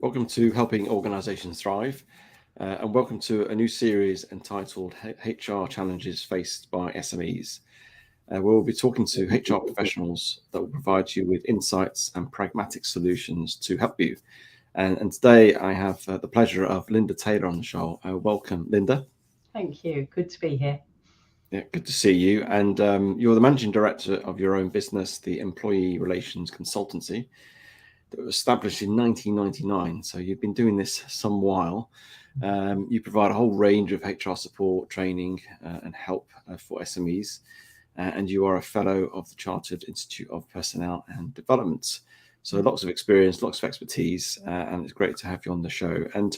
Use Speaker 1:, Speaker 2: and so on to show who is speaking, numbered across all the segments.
Speaker 1: Welcome to Helping Organisations Thrive, and welcome to a new series entitled HR Challenges Faced by SMEs. We'll be talking to HR professionals that will provide you with insights and pragmatic solutions to help you. And today I have the pleasure of Linda Taylor on the show. Welcome, Linda.
Speaker 2: Thank you. Good to be here.
Speaker 1: Yeah, good to see you. And you're the managing director of your own business, the Employee Relations Consultancy, that was established in 1999. So you've been doing this some while. You provide a whole range of HR support, training, and help for SMEs. And you are a fellow of the Chartered Institute of Personnel and Development. So lots of experience, lots of expertise, and it's great to have you on the show. And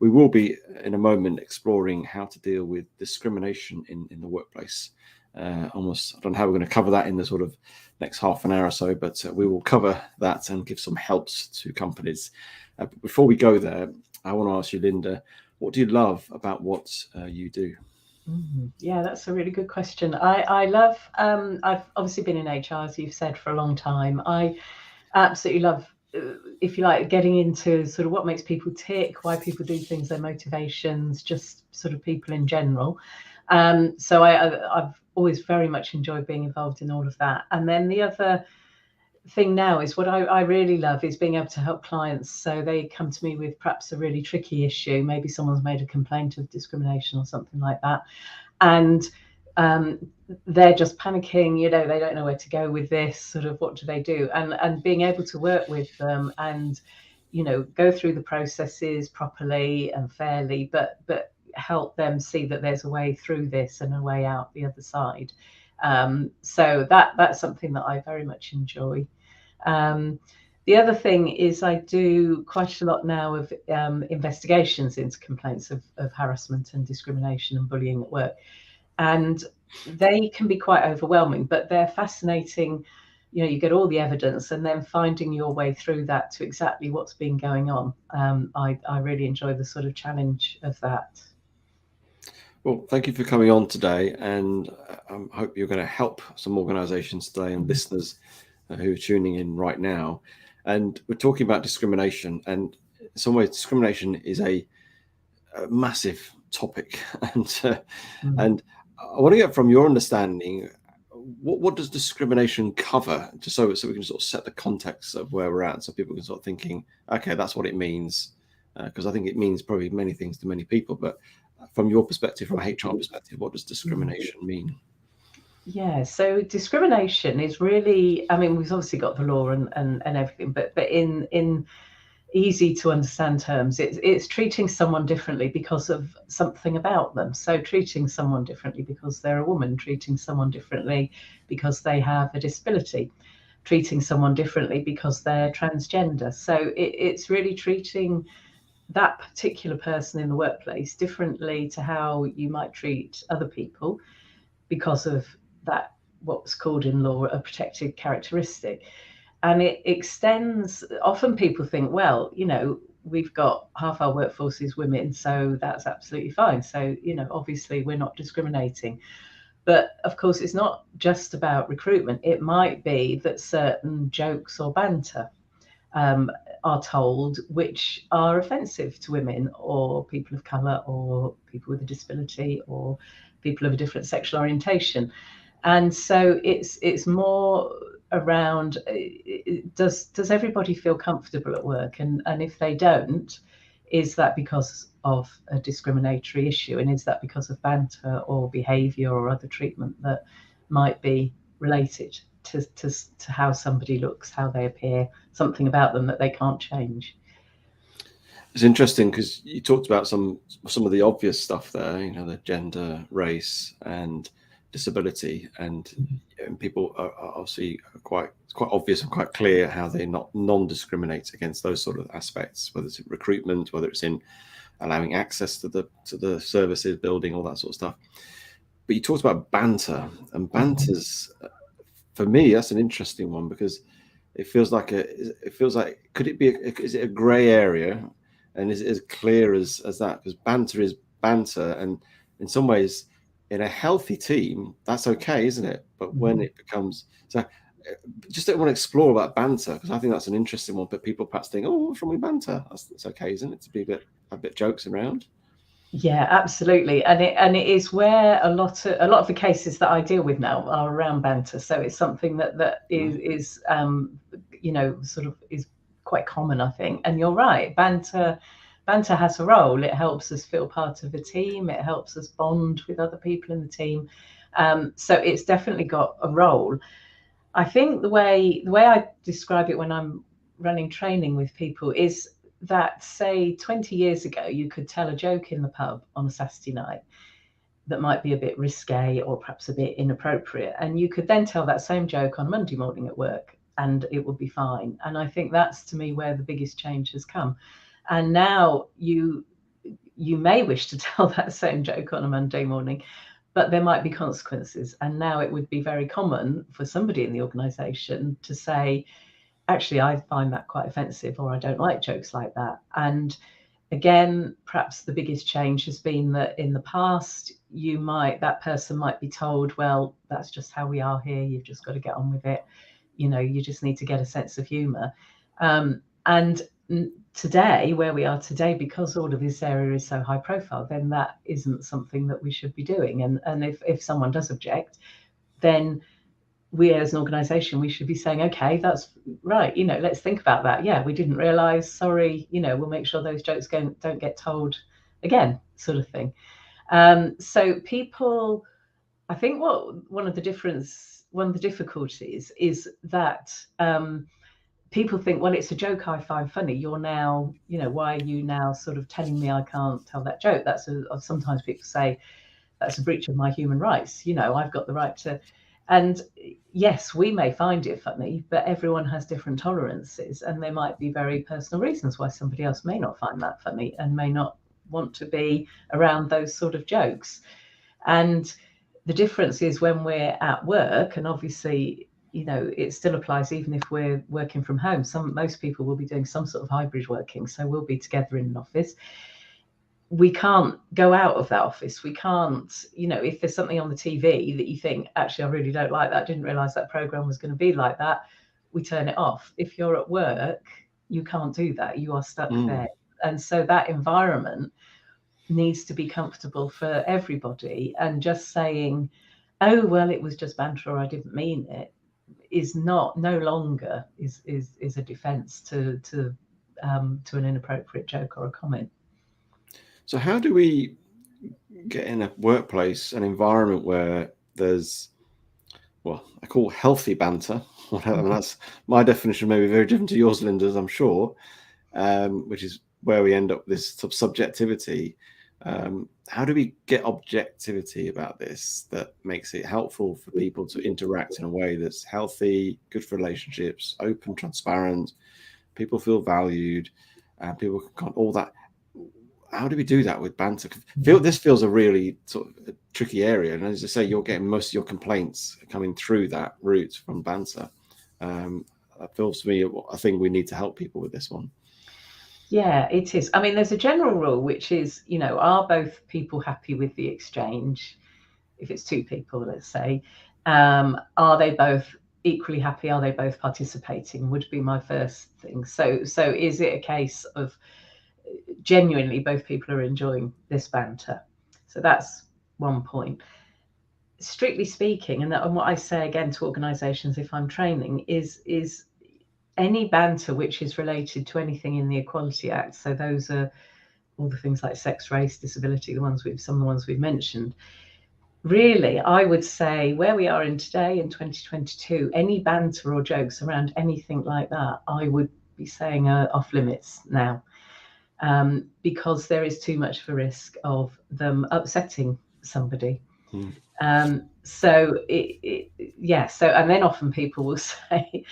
Speaker 1: we will be, in a moment, exploring how to deal with discrimination in the workplace. I don't know how we're going to cover that in the sort of next half an hour or so, but we will cover that and give some helps to companies. But before we go there, I want to ask you, Linda, what do you love about what you do?
Speaker 2: Yeah, that's a really good question. I love, I've obviously been in HR, as you've said, for a long time. I absolutely love, if you like, getting into sort of what makes people tick, why people do things, their motivations, just sort of people in general. So I've always very much enjoyed being involved in all of that. And then the other thing now is what I really love is being able to help clients. So they come to me with perhaps a really tricky issue. Maybe someone's made a complaint of discrimination or something like that. And they're just panicking, they don't know where to go with this, sort of what do they do? And being able to work with them and, go through the processes properly and fairly, but help them see that there's a way through this and a way out the other side. So that's something that I very much enjoy. The other thing is I do quite a lot now of investigations into complaints of harassment and discrimination and bullying at work. And they can be quite overwhelming, but they're fascinating. You get all the evidence and then finding your way through that to exactly what's been going on. I really enjoy the sort of challenge of that.
Speaker 1: Well, thank you for coming on today, and I hope you're going to help some organisations today and listeners who are tuning in right now. And we're talking about discrimination, and in some ways, discrimination is a massive topic. And I want to get from your understanding, what does discrimination cover, just so we can sort of set the context of where we're at, so people can start thinking, okay, that's what it means, because I think it means probably many things to many people, but from your perspective, from a HR perspective, what does discrimination mean?
Speaker 2: Yeah, so discrimination is really, I mean, we've obviously got the law and everything, but in easy to understand terms, it's treating someone differently because of something about them. So treating someone differently because they're a woman, treating someone differently because they have a disability, treating someone differently because they're transgender. So it's really treating that particular person in the workplace differently to how you might treat other people because of that, what's called in law a protected characteristic. And it extends, often people think, well, we've got half our workforce is women, so that's absolutely fine. So, obviously we're not discriminating. But of course, it's not just about recruitment. It might be that certain jokes or banter are told which are offensive to women or people of colour or people with a disability or people of a different sexual orientation. And so it's more around, does everybody feel comfortable at work? And if they don't, is that because of a discriminatory issue? And is that because of banter or behaviour or other treatment that might be related to how somebody looks, how they appear, something about them that they can't change?
Speaker 1: It's interesting because you talked about some of the obvious stuff there, the gender, race, and disability, and people are obviously quite obvious and quite clear how they non-discriminate against those sort of aspects, whether it's in recruitment, whether it's in allowing access to the services, building, all that sort of stuff. But you talked about banter, and banter's for me, that's an interesting one because it feels like could it be is it a grey area, and is it as clear as that? Because banter is banter, and in some ways, in a healthy team, that's okay, isn't it? But when it becomes, so just don't want to explore about banter, because I think that's an interesting one. But people perhaps think, "Oh, what's wrong with banter?" It's okay, isn't it, to be a bit jokes around?
Speaker 2: Yeah, absolutely, and it is where a lot of the cases that I deal with now are around banter. So it's something that is sort of is quite common, I think. And you're right, banter has a role. It helps us feel part of a team. It helps us bond with other people in the team. So it's definitely got a role. I think the way I describe it when I'm running training with people is that, say, 20 years ago, you could tell a joke in the pub on a Saturday night that might be a bit risque or perhaps a bit inappropriate, and you could then tell that same joke on Monday morning at work and it would be fine. And I think that's, to me, where the biggest change has come. And now you may wish to tell that same joke on a Monday morning, but there might be consequences. And now it would be very common for somebody in the organization to say, actually, I find that quite offensive, or I don't like jokes like that. And again, perhaps the biggest change has been that in the past, that person might be told, well, that's just how we are here. You've just got to get on with it. You just need to get a sense of humor. And today, where we are today, because all of this area is so high profile, then that isn't something that we should be doing. And if someone does object, then we as an organization, we should be saying, okay, that's right, let's think about that. Yeah, we didn't realize, sorry, we'll make sure those jokes don't get told again, sort of thing. So people, I think one of the difficulties is that people think, well, it's a joke I find funny. You're now, why are you now sort of telling me I can't tell that joke? Sometimes people say that's a breach of my human rights. I've got the right to. And yes, we may find it funny, but everyone has different tolerances, and there might be very personal reasons why somebody else may not find that funny and may not want to be around those sort of jokes. And the difference is when we're at work, and obviously, it still applies even if we're working from home. Most people will be doing some sort of hybrid working, so we'll be together in an office. We can't go out of that office. We can't, if there's something on the TV that you think, actually, I really don't like that, didn't realize that program was going to be like that, we turn it off. If you're at work, you can't do that. You are stuck there. And so that environment needs to be comfortable for everybody. And just saying, oh, well, it was just banter, or I didn't mean it, is no longer is a defense to an inappropriate joke or a comment.
Speaker 1: So how do we get in a workplace, an environment where there's, well, I call healthy banter. I mean, that's my definition, maybe very different to yours, Linda's, I'm sure, which is where we end up with this subjectivity. How do we get objectivity about this that makes it helpful for people to interact in a way that's healthy, good for relationships, open, transparent, people feel valued, people can all that. How do we do that with banter? This feels a really sort of a tricky area, and as I say, you're getting most of your complaints coming through that route from banter. That feels to me a thing we need to help people with this one.
Speaker 2: Yeah, it is. I mean, there's a general rule, which is, are both people happy with the exchange? If it's two people, let's say, are they both equally happy? Are they both participating? Would be my first thing. So is it a case of genuinely both people are enjoying this banter? So that's one point. Strictly speaking, and what I say again to organisations if I'm training is any banter which is related to anything in the Equality Act. So those are all the things like sex, race, disability, some of the ones we've mentioned. Really, I would say where we are in today in 2022, any banter or jokes around anything like that, I would be saying are off limits now, because there is too much of a risk of them upsetting somebody. So and then often people will say,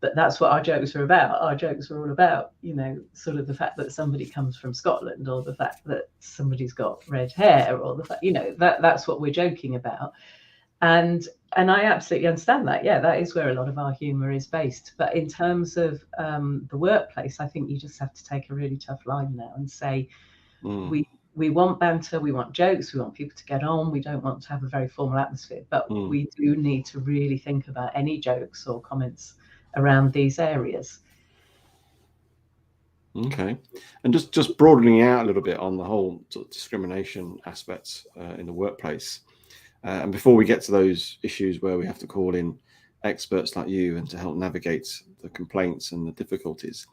Speaker 2: but that's what our jokes are about. Our jokes are all about, sort of the fact that somebody comes from Scotland, or the fact that somebody's got red hair, or the fact, that's what we're joking about. And I absolutely understand that. Yeah, that is where a lot of our humour is based. But in terms of the workplace, I think you just have to take a really tough line now and say, we we want banter, we want jokes, we want people to get on. We don't want to have a very formal atmosphere, but we do need to really think about any jokes or comments around these areas.
Speaker 1: Okay, and just broadening out a little bit on the whole sort of discrimination aspects in the workplace, and before we get to those issues where we have to call in experts like you and to help navigate the complaints and the difficulties,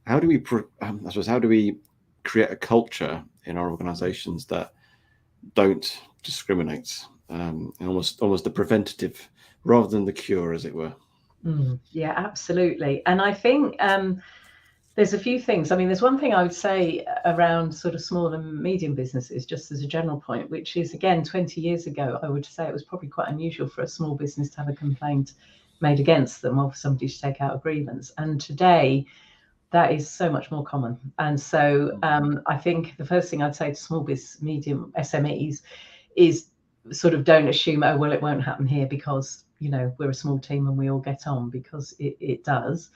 Speaker 1: how do we, I suppose, how do we create a culture in our organisations that don't discriminate, and almost the preventative rather than the cure, as it were?
Speaker 2: Yeah, absolutely. And I think there's a few things. I mean, there's one thing I would say around sort of small and medium businesses, just as a general point, which is, again, 20 years ago, I would say it was probably quite unusual for a small business to have a complaint made against them or for somebody to take out a grievance. And today, that is so much more common. And so I think the first thing I'd say to small business, medium SMEs is sort of don't assume, oh, well, it won't happen here because, you know, we're a small team and we all get on, because it does.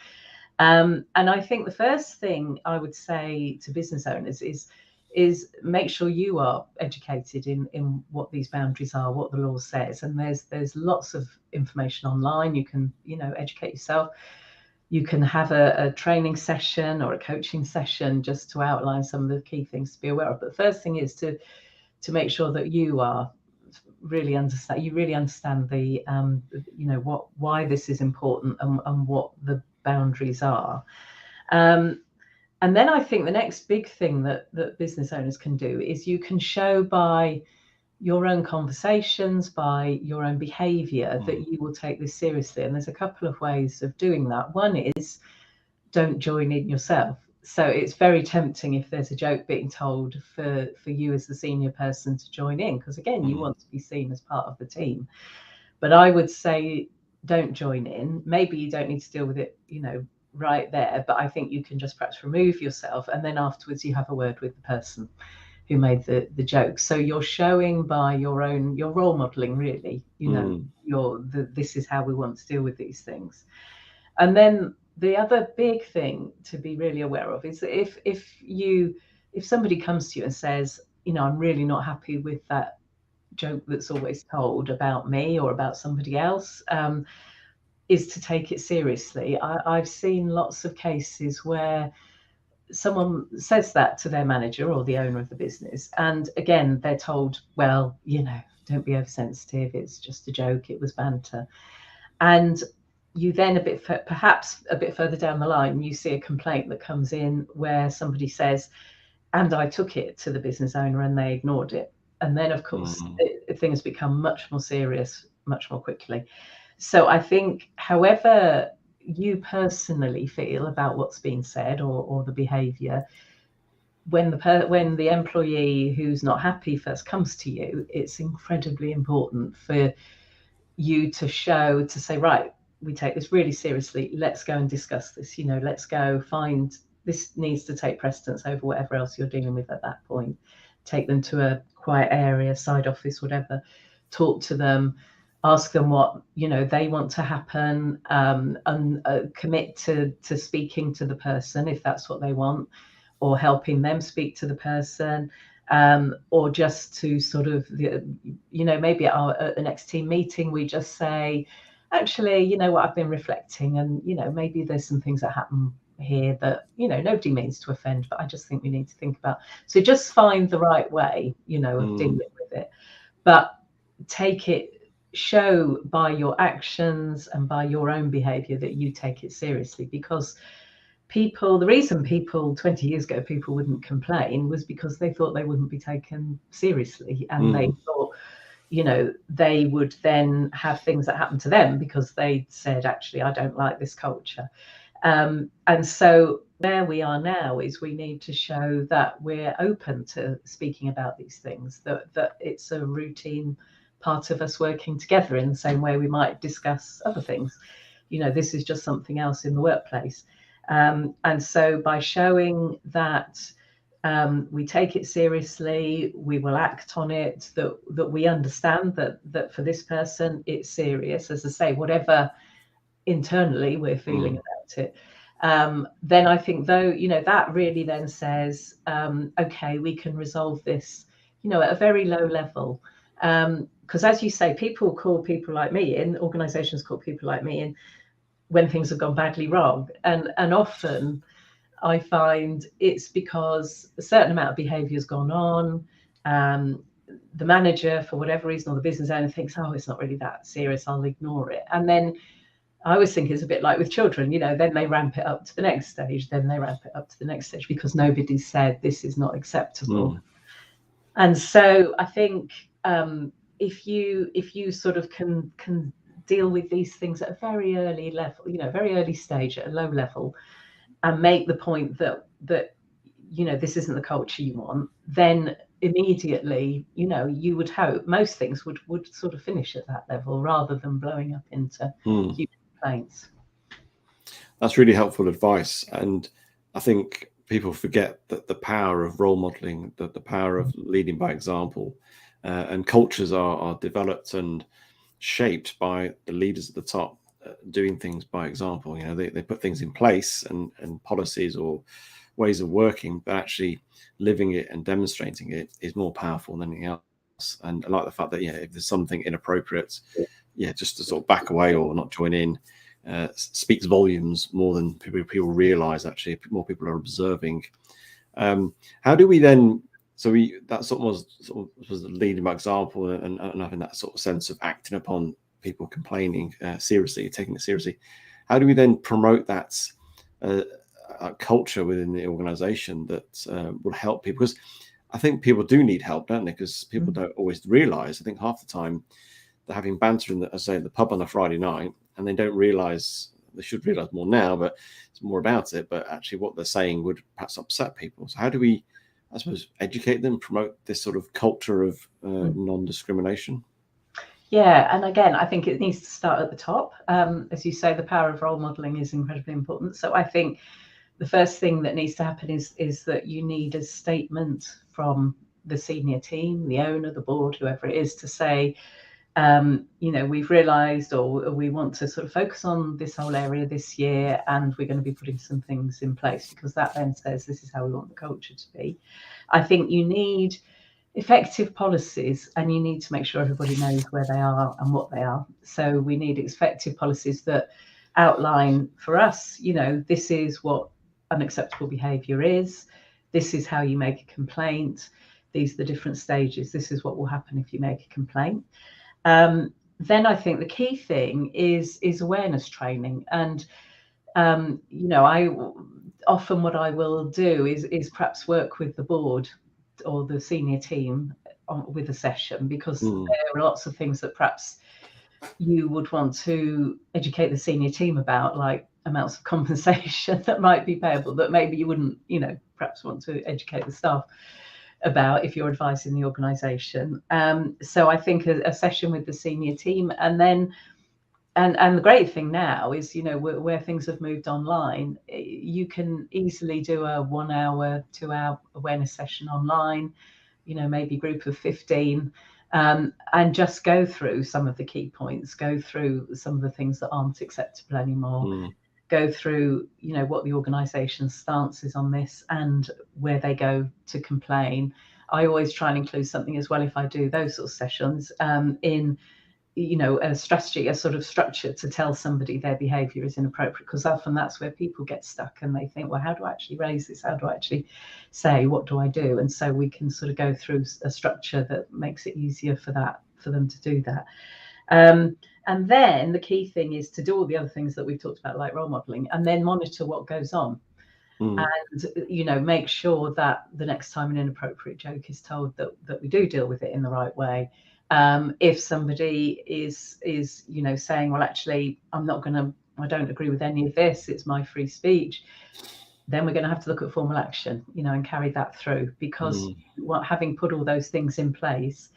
Speaker 2: And I think the first thing I would say to business owners is make sure you are educated in what these boundaries are, what the law says. And there's lots of information online. You can, you know, educate yourself. You can have a training session or a coaching session just to outline some of the key things to be aware of. But the first thing is to make sure that you are really understand the you know, why this is important and what the boundaries are. And then I think the next big thing that business owners can do is you can show by your own conversations, by your own behavior, that you will take this seriously. And there's a couple of ways of doing that. One is don't join in yourself. So it's very tempting, if there's a joke being told, for you as the senior person to join in, because again, you want to be seen as part of the team. But I would say don't join in. Maybe you don't need to deal with it, you know, right there, but I think you can just perhaps remove yourself, and then afterwards you have a word with the person who made the joke. So you're showing by your role modeling, really, you know, this is how we want to deal with these things. And then the other big thing to be really aware of is that if somebody comes to you and says, you know, I'm really not happy with that joke that's always told about me or about somebody else, is to take it seriously. I've seen lots of cases where someone says that to their manager or the owner of the business, and again, they're told, well, you know, don't be oversensitive, it's just a joke, it was banter. And you then perhaps a bit further down the line, you see a complaint that comes in where somebody says, and I took it to the business owner and they ignored it. And then, of course, things become much more serious, much more quickly. So I think however you personally feel about what's being said or the behaviour, when the employee who's not happy first comes to you, it's incredibly important for you to say, right, we take this really seriously. Let's go and discuss this. You know, let's go find, this needs to take precedence over whatever else you're dealing with at that point. Take them to a quiet area, side office, whatever. Talk to them. Ask them what, you know, they want to happen, and commit to speaking to the person if that's what they want, or helping them speak to the person, or just to sort of, you know, maybe at the next team meeting, we just say, actually, you know what, I've been reflecting, and, you know, maybe there's some things that happen here that, you know, nobody means to offend, but I just think we need to think about. So just find the right way, you know, of dealing with it. But show by your actions and by your own behavior that you take it seriously, because the reason 20 years ago, people wouldn't complain was because they thought they wouldn't be taken seriously. And they thought, you know, they would then have things that happen to them because they said, actually, I don't like this culture. And so where we are now is we need to show that we're open to speaking about these things, that it's a routine part of us working together in the same way we might discuss other things. You know, this is just something else in the workplace. And so by showing that we take it seriously, we will act on it, that we understand that for this person it's serious, as I say, whatever internally we're feeling about it. then I think, though, that really then says, okay, we can resolve this, at a very low level. Because as you say, people call people like me in, organizations call people like me in when things have gone badly wrong. And often I find it's because a certain amount of behavior has gone on. The manager, for whatever reason, or the business owner thinks, oh, it's not really that serious, I'll ignore it. And then I always think it's a bit like with children, then they ramp it up to the next stage, then they ramp it up to the next stage because nobody said this is not acceptable. And so I think if you sort of can deal with these things at a very early level, very early stage, at a low level, and make the point that this isn't the culture you want, then immediately, you would hope most things would sort of finish at that level rather than blowing up into huge complaints.
Speaker 1: That's really helpful advice. And I think people forget that the power of role modeling, the power of leading by example, and cultures are developed and shaped by the leaders at the top doing things by example. They put things in place and policies or ways of working, but actually living it and demonstrating it is more powerful than anything else. And I like the fact that if there's something inappropriate, just to sort of back away or not join in speaks volumes more than people realize. Actually, more people are observing. How do we then? So that sort of was leading by example and having that sort of sense of acting upon people complaining seriously, taking it seriously. How do we then promote that culture within the organization that will help people? Because I think people do need help, don't they? Because people don't always realize. I think half the time they're having banter in the pub on a Friday night, and they don't realize. They should realize more now, but it's more about it. But actually, what they're saying would perhaps upset people. So how do we, I suppose, educate them, promote this sort of culture of non-discrimination?
Speaker 2: Yeah, and again, I think it needs to start at the top. As you say, the power of role modeling is incredibly important. So I think the first thing that needs to happen is that you need a statement from the senior team, the owner, the board, whoever it is, to say, we've realised, or we want to sort of focus on this whole area this year, and we're going to be putting some things in place, because that then says this is how we want the culture to be. I think you need effective policies, and you need to make sure everybody knows where they are and what they are. So we need effective policies that outline for us, this is what unacceptable behaviour is, this is how you make a complaint, these are the different stages, this is what will happen if you make a complaint. Then I think the key thing is awareness training. And I often, what I will do is perhaps work with the board or the senior team with a session, because there are lots of things that perhaps you would want to educate the senior team about, like amounts of compensation that might be payable, that maybe you wouldn't, perhaps want to educate the staff about if you're advising the organisation. So I think a session with the senior team, and then and the great thing now is, where things have moved online, you can easily do a 1 hour, 2 hour awareness session online, maybe a group of 15, and just go through some of the key points, go through some of the things that aren't acceptable anymore, go through, what the organisation's stance is on this and where they go to complain. I always try and include something as well, if I do those sort of sessions, in a strategy, a sort of structure to tell somebody their behaviour is inappropriate, because often that's where people get stuck and they think, well, how do I actually raise this? How do I actually say, what do I do? And so we can sort of go through a structure that makes it easier for them to do that. And then the key thing is to do all the other things that we've talked about, like role modelling, and then monitor what goes on. And make sure that the next time an inappropriate joke is told, that we do deal with it in the right way. If somebody is saying, well, actually, I don't agree with any of this, it's my free speech, then we're going to have to look at formal action, and carry that through, because having put all those things in place,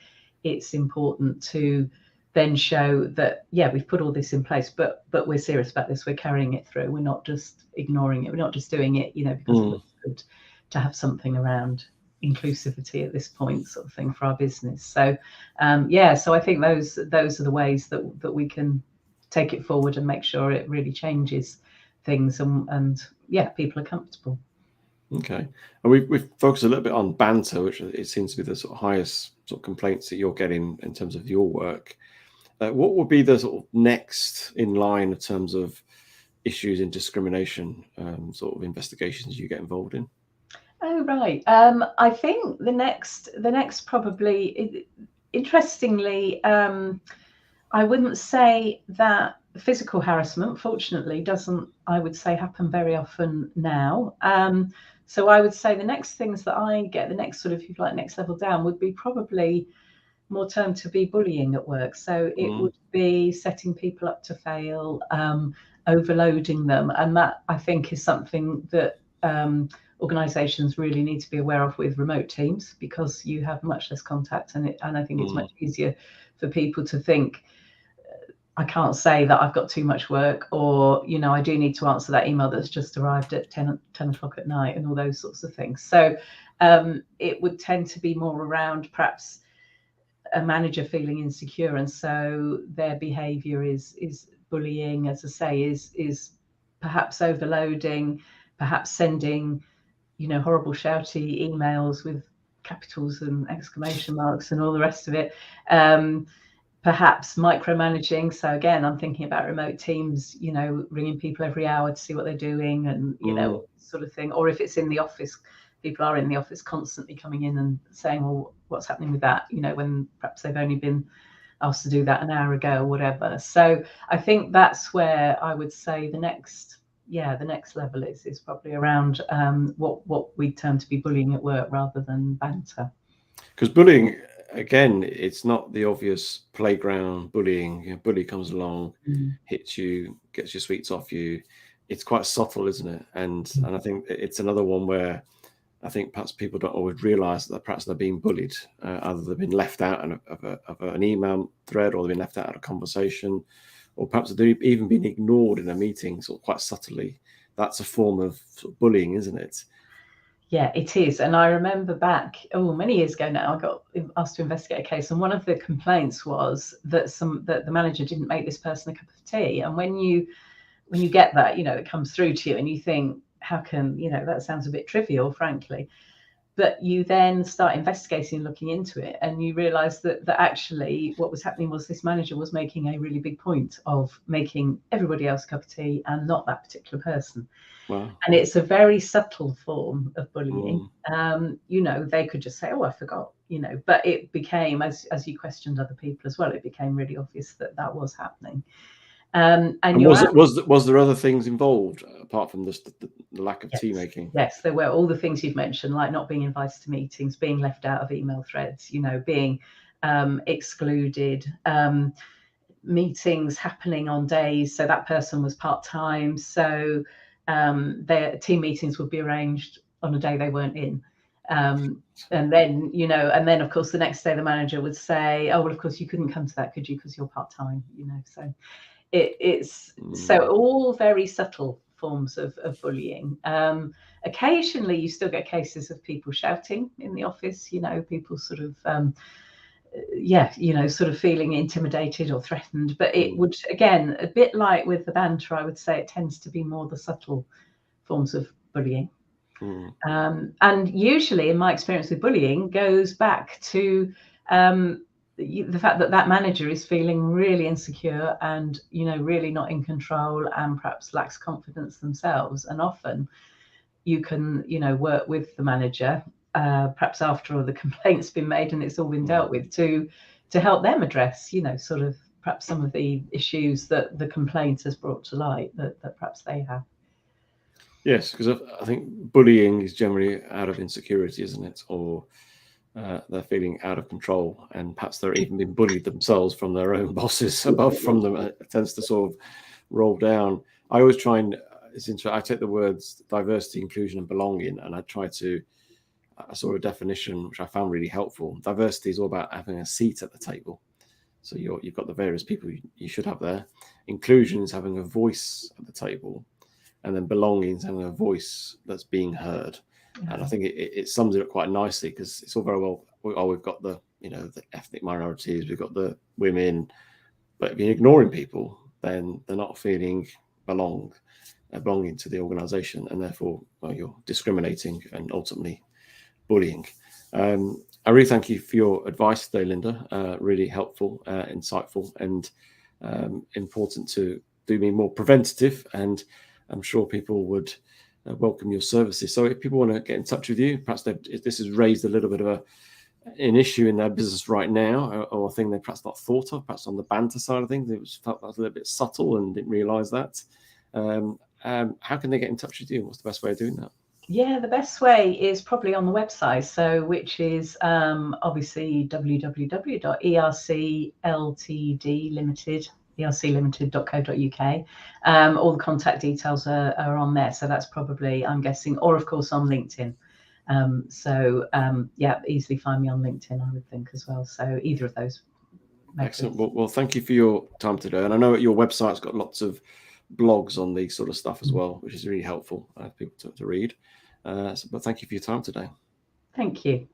Speaker 2: it's important to then show that, we've put all this in place, but we're serious about this, we're carrying it through, we're not just ignoring it, we're not just doing it, because it looks good to have something around inclusivity at this point, sort of thing, for our business. So so I think those are the ways that we can take it forward and make sure it really changes things, and yeah, people are comfortable.
Speaker 1: Okay, and we've focused a little bit on banter, which it seems to be the sort of highest sort of complaints that you're getting in terms of your work. What would be the sort of next in line in terms of issues in discrimination, sort of investigations you get involved in?
Speaker 2: Oh, right. I think the next probably, interestingly, I wouldn't say that physical harassment, fortunately, doesn't, I would say, happen very often now. So I would say the next things that I get, the next sort of, if you like, next level down, would be probably more termed to be bullying at work. So it would be setting people up to fail, overloading them, and that, I think, is something that organisations really need to be aware of with remote teams, because you have much less contact, and I think it's much easier for people to think, I can't say that I've got too much work, or, you know, I do need to answer that email that's just arrived at 10 o'clock at night, and all those sorts of things. So it would tend to be more around perhaps a manager feeling insecure, and so their behaviour is bullying, as I say, is perhaps overloading, perhaps sending, you know, horrible shouty emails with capitals and exclamation marks and all the rest of it. Perhaps micromanaging. So again, I'm thinking about remote teams, you know, ringing people every hour to see what they're doing, and, you know, sort of thing. Or if it's in the office, people are in the office constantly coming in and saying, well, what's happening with that? You know, when perhaps they've only been asked to do that an hour ago or whatever. So I think that's where I would say the next level is probably around what we term to be bullying at work rather than banter.
Speaker 1: Because bullying, again, it's not the obvious playground bullying. You know, bully comes along, hits you, gets your sweets off you. It's quite subtle, isn't it? And I think it's another one where I think perhaps people don't always realise that perhaps they're being bullied. Either they've been left out of an email thread, or they've been left out of a conversation, or perhaps they've even been ignored in a meeting, sort of quite subtly. That's a form of, sort of bullying, isn't it?
Speaker 2: Yeah, it is. And I remember back, many years ago now, I got asked to investigate a case, and one of the complaints was that the manager didn't make this person a cup of tea. And when you get that, you know, it comes through to you, and you think, how can, you know, that sounds a bit trivial, frankly. But you then start investigating and looking into it, and you realise that actually what was happening was this manager was making a really big point of making everybody else a cup of tea and not that particular person.
Speaker 1: Wow.
Speaker 2: And it's a very subtle form of bullying. You know, they could just say, oh, I forgot, you know, but it became, as you questioned other people as well, it became really obvious that was happening. And
Speaker 1: was there other things involved apart from the lack of tea making?
Speaker 2: Yes, there were all the things you've mentioned, like not being invited to meetings, being left out of email threads, you know, being excluded, meetings happening on days. So that person was part-time, so their team meetings would be arranged on a day they weren't in. And then, you know, and then of course the next day the manager would say, oh, well, of course you couldn't come to that, could you, because you're part-time, you know. So it's so all very subtle forms of bullying. Occasionally you still get cases of people shouting in the office, you know, people sort of you know, sort of feeling intimidated or threatened. But it would, again, a bit like with the banter, I would say it tends to be more the subtle forms of bullying. And usually, in my experience with bullying, goes back to the fact that manager is feeling really insecure and, you know, really not in control, and perhaps lacks confidence themselves. And often you can, you know, work with the manager, perhaps after all the complaints been made and it's all been dealt with, to help them address, you know, sort of perhaps some of the issues that the complaint has brought to light that perhaps they have.
Speaker 1: Yes, because I think bullying is generally out of insecurity, isn't it? Or they're feeling out of control, and perhaps they're even being bullied themselves from their own bosses above from them. It tends to sort of roll down. I always try and, I take the words diversity, inclusion, and belonging, and I try to, I saw a definition which I found really helpful. Diversity is all about having a seat at the table. So you've got the various people you should have there. Inclusion is having a voice at the table. And then belonging is having a voice that's being heard. And I think it sums it up quite nicely, because it's all very well, we've got the, you know, the ethnic minorities, we've got the women, but if you're ignoring people, then they're not feeling belonged. belonging to the organisation, and therefore, well, you're discriminating and ultimately bullying. I really thank you for your advice today, Linda. Really helpful, insightful, and important to do me more preventative. And I'm sure people would welcome your services. So if people want to get in touch with you, perhaps if this has raised a little bit of an issue in their business right now, or a thing they perhaps not thought of, perhaps on the banter side of things, it was felt like a little bit subtle and didn't realise that. How can they get in touch with you? What's the best way of doing that?
Speaker 2: Yeah, the best way is probably on the website, so which is obviously erclimited.co.uk. All the contact details are on there, so that's probably, I'm guessing, or of course on LinkedIn. Yeah, easily find me on LinkedIn, I would think, as well. So either of those methods.
Speaker 1: Excellent. Well, thank you for your time today. And I know your website's got lots of blogs on these sort of stuff as well, which is really helpful for people to read. But thank you for your time today.
Speaker 2: Thank you.